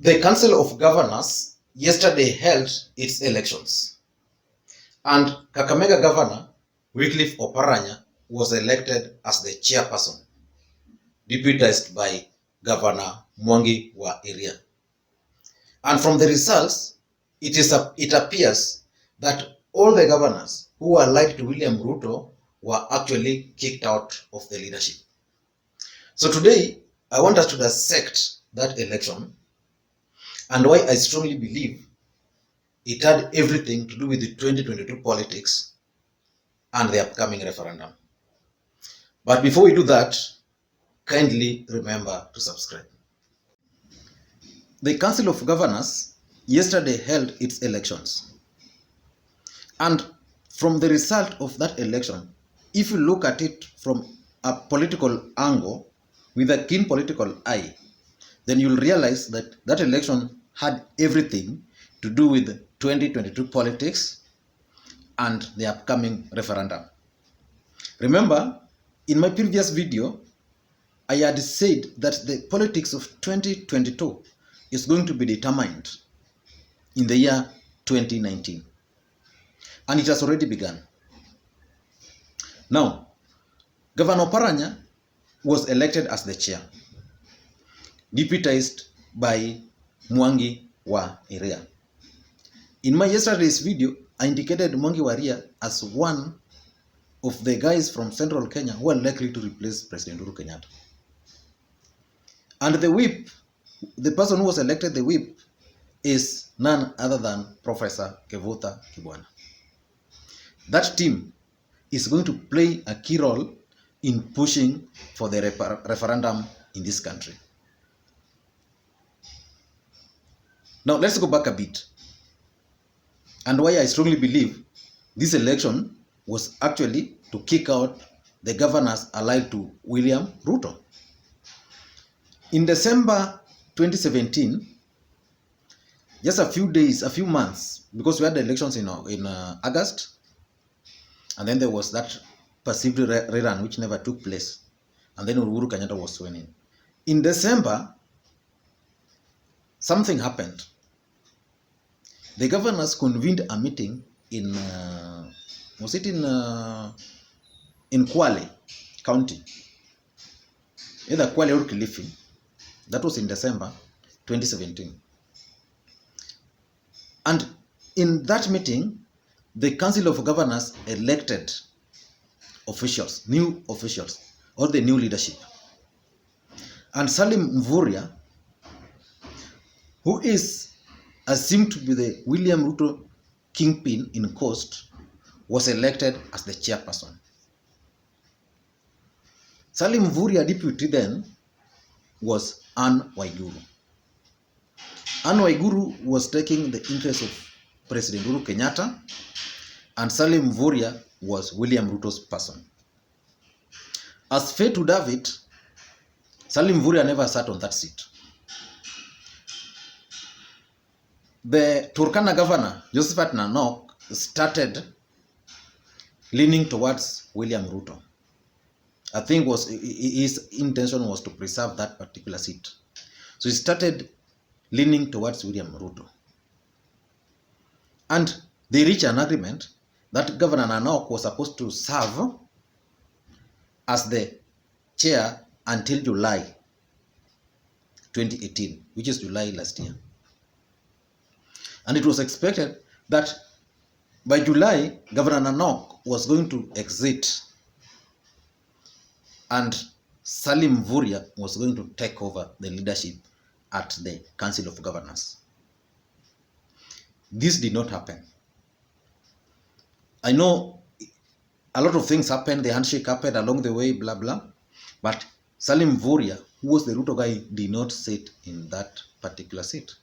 The Council of Governors yesterday held its elections, and Kakamega Governor Wycliffe Oparanya was elected as the chairperson, deputized by Governor Mwangi wa Iria. And from the results, it appears that all the governors who were allied to William Ruto were actually kicked out of the leadership. So today, I want us to dissect that election and why I strongly believe it had everything to do with the 2022 politics and the upcoming referendum. But before we do that, kindly remember to subscribe. The Council of Governors yesterday held its elections. And from the result of that election, if you look at it from a political angle, with a keen political eye, then you'll realize that that election had everything to do with 2022 politics and the upcoming referendum. Remember, in my previous video, I had said that the politics of 2022 is going to be determined in the year 2019. And it has already begun. Now, Governor Oparanya was elected as the chair, deputized by Mwangi wa Iria. In my yesterday's video, I indicated Mwangi wa Iria as one of the guys from Central Kenya who are likely to replace President Uhuru Kenyatta. And the whip, the person who was elected the whip, is none other than Professor Kivutha Kibwana. That team is going to play a key role in pushing for the referendum in this country. Now let's go back a bit and why I strongly believe this election was actually to kick out the governors allied to William Ruto. In December 2017, just a few months, because we had the elections in August, and then there was that perceived rerun which never took place, and then Uhuru Kenyatta was sworn in. In December, something happened. The governors convened a meeting in Kwale County, either Kwale or Kilifi. That was in December 2017. And in that meeting, the Council of Governors elected officials, new officials, or the new leadership. And Salim Mvurya, who is assumed to be the William Ruto kingpin in Coast, was elected as the chairperson. Salim Mvurya deputy then was Anne Waiguru. Anne Waiguru was taking the interest of President Uhuru Kenyatta, and Salim Mvurya was William Ruto's person. As fate would have it, Salim Mvurya never sat on that seat. The Turkana governor, Josephat Nanok, started leaning towards William Ruto. I think his intention was to preserve that particular seat. So he started leaning towards William Ruto. And they reached an agreement that Governor Nanok was supposed to serve as the chair until July 2018, which is July last year. And it was expected that by July, Governor Nanok was going to exit and Salim Mvurya was going to take over the leadership at the Council of Governors. This did not happen. I know a lot of things happened, the handshake happened along the way, blah, blah. But Salim Mvurya, who was the Ruto guy, did not sit in that particular seat.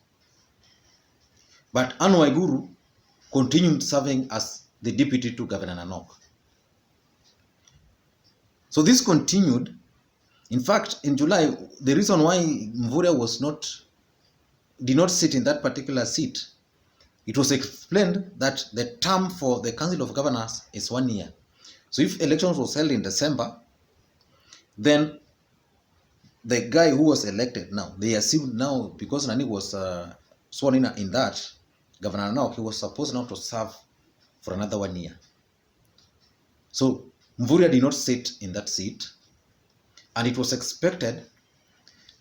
But Anne Waiguru continued serving as the deputy to Governor Nanok. So this continued. In fact, in July, the reason why Mvurya did not sit in that particular seat, it was explained that the term for the Council of Governors is 1 year. So if elections was held in December, then the guy who was elected now, they assume now, because Nani was sworn in that, Governor now, he was supposed now to serve for another 1 year. So Mvurya did not sit in that seat, and it was expected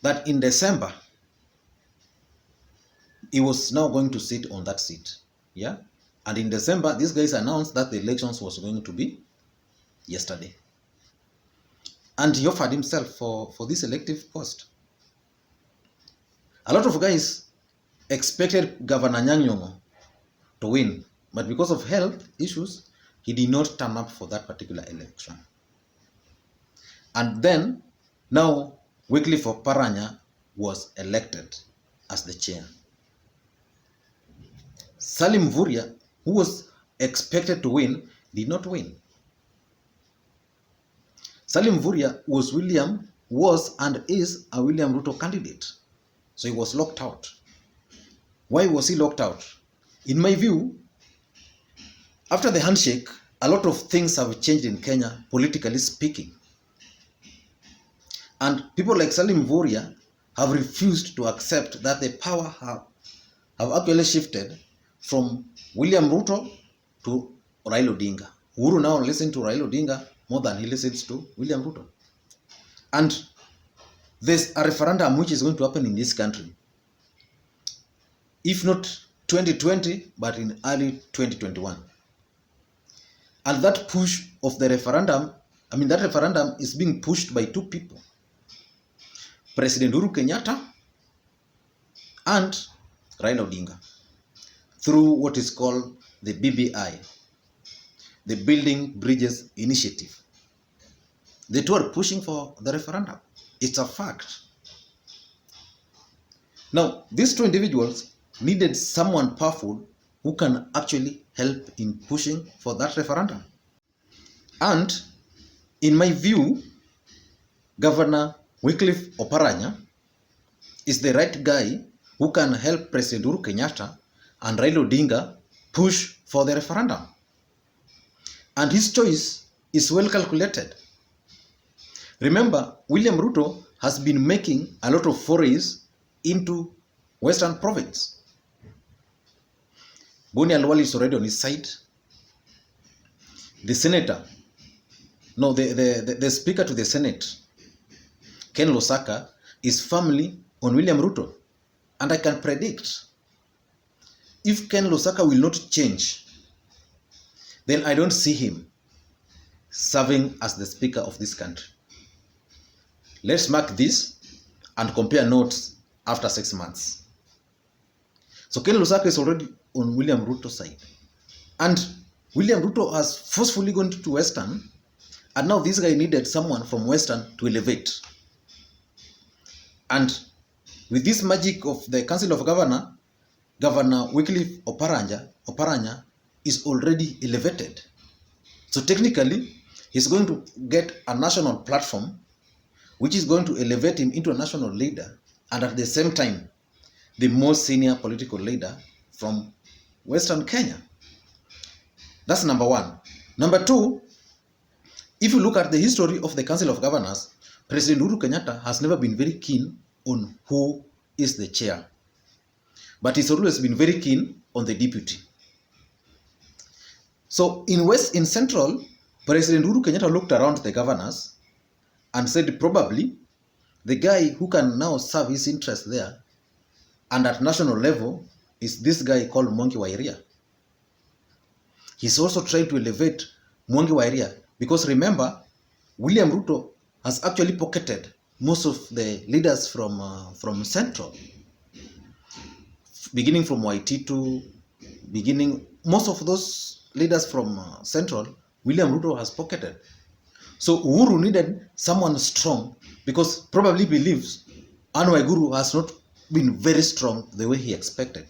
that in December, he was now going to sit on that seat. Yeah? And in December, these guys announced that the elections was going to be yesterday. And he offered himself for this elective post. A lot of guys expected Governor Nyang'nyong'o to win, but because of health issues, he did not turn up for that particular election. And then, now, Wycliffe Oparanya was elected as the chair. Salim Mvurya, who was expected to win, did not win. Salim Mvurya was and is a William Ruto candidate. So he was locked out. Why was he locked out? In my view, after the handshake, a lot of things have changed in Kenya, politically speaking. And people like Salim Mvurya have refused to accept that the power have actually shifted from William Ruto to Raila Odinga. Uhuru now listens to Raila Odinga more than he listens to William Ruto. And there's a referendum which is going to happen in this country. If not 2020, but in early 2021. And that push of the referendum, that referendum is being pushed by two people. President Uhuru Kenyatta and Raila Odinga, through what is called the BBI, the Building Bridges Initiative. The two are pushing for the referendum. It's a fact. Now, these two individuals needed someone powerful who can actually help in pushing for that referendum. And in my view, Governor Wycliffe Oparanya is the right guy who can help President Uhuru Kenyatta and Raila Odinga push for the referendum. And his choice is well calculated. Remember, William Ruto has been making a lot of forays into Western Province. Boni Alwali is already on his side. The senator, no, the speaker to the Senate, Ken Lusaka, is firmly on William Ruto. And I can predict, if Ken Lusaka will not change, then I don't see him serving as the speaker of this country. Let's mark this and compare notes after 6 months. So Ken Lusaka is already on William Ruto's side. And William Ruto has forcefully gone to Western, and now this guy needed someone from Western to elevate. And with this magic of the Council of Governor Wycliffe Oparanya is already elevated. So technically, he's going to get a national platform which is going to elevate him into a national leader, and at the same time, the most senior political leader from Western Kenya. That's number one. Number two, if you look at the history of the Council of Governors, President Uhuru Kenyatta has never been very keen on who is the chair, but he's always been very keen on the deputy. So in Central, President Uhuru Kenyatta looked around the governors and said probably the guy who can now serve his interest there and at national level is this guy called Mwangi wa Iria. He's also trying to elevate Mwangi wa Iria because remember, William Ruto has actually pocketed most of the leaders from Central, beginning from Waititu, most of those leaders from Central, William Ruto has pocketed. So Uhuru needed someone strong because probably believes Anne Waiguru has not been very strong the way he expected.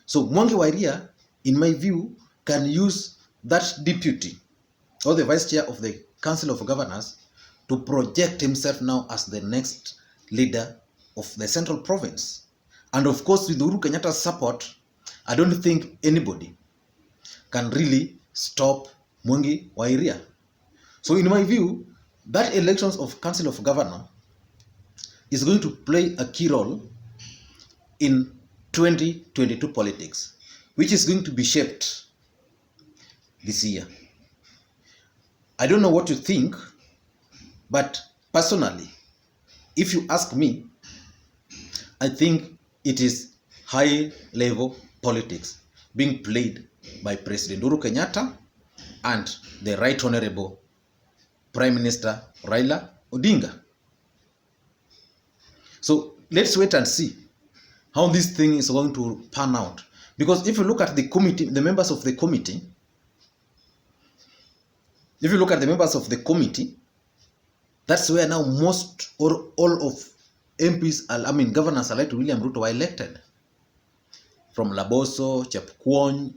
So Mwangi wa Iria, in my view, can use that deputy or the vice chair of the Council of Governors to project himself now as the next leader of the Central Province. And of course, with Uhuru Kenyatta's support, I don't think anybody can really stop Mwangi wa Iria. So in my view, that elections of Council of Governors is going to play a key role in 2022 politics, which is going to be shaped this year. I don't know what you think, but personally, if you ask me, I think it is high-level politics being played by President Uhuru Kenyatta and the Right Honorable Prime Minister Raila Odinga. So let's wait and see how this thing is going to pan out. Because if you look at the committee, the members of the committee, that's where now most or all of MPs, governors allied to William Ruto were elected. From Laboso, Chepkwony,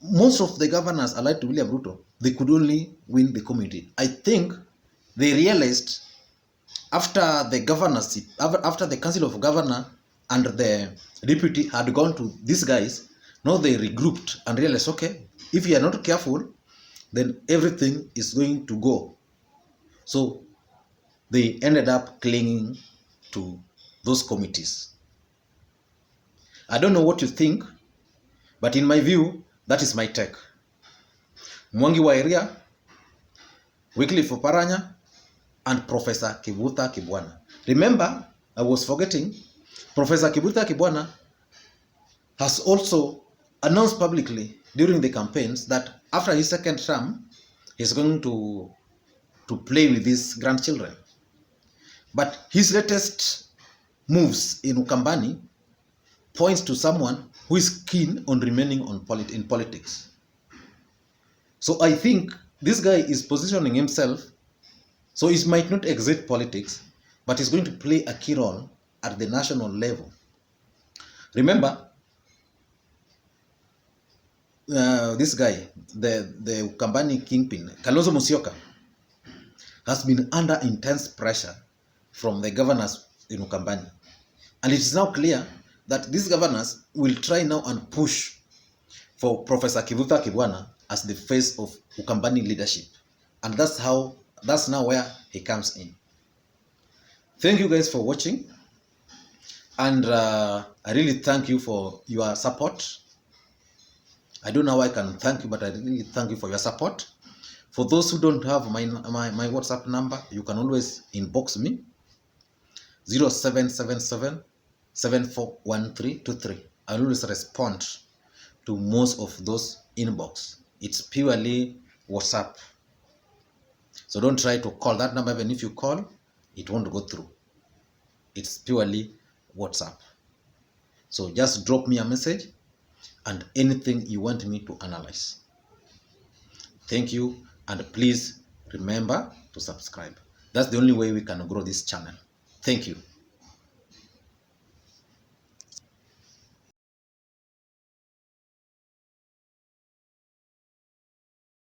most of the governors allied to William Ruto, they could only win the committee. I think they realized after the governorship, after the Council of Governor and the deputy had gone to these guys, now they regrouped and realized, okay, if you are not careful, then everything is going to go. So they ended up clinging to those committees. I don't know what you think, but in my view, that is my take. Mwangi wa Iria, Wycliffe Oparanya, and Professor Kivutha Kibwana. Remember, I was forgetting, Professor Kivutha Kibwana has also announced publicly during the campaigns that after his second term, he's going to play with his grandchildren. But his latest moves in Ukambani points to someone who is keen on remaining in politics. So I think this guy is positioning himself, so he might not exit politics, but he's going to play a key role at the national level. Remember, this guy, the Ukambani kingpin, Kalonzo Musyoka, has been under intense pressure from the governors in Ukambani. And it is now clear that these governors will try now and push for Professor Kivutha Kibwana as the face of Ukambani leadership. And that's now where he comes in. Thank you guys for watching. And I really thank you for your support. I don't know how I can thank you, but I really thank you for your support. For those who don't have my WhatsApp number, you can always inbox me, 0777 741323. I always respond to most of those inbox. It's purely WhatsApp. So don't try to call that number. Even if you call, it won't go through. It's purely WhatsApp. So just drop me a message and anything you want me to analyze. Thank you, and please remember to subscribe. That's the only way we can grow this channel. Thank you.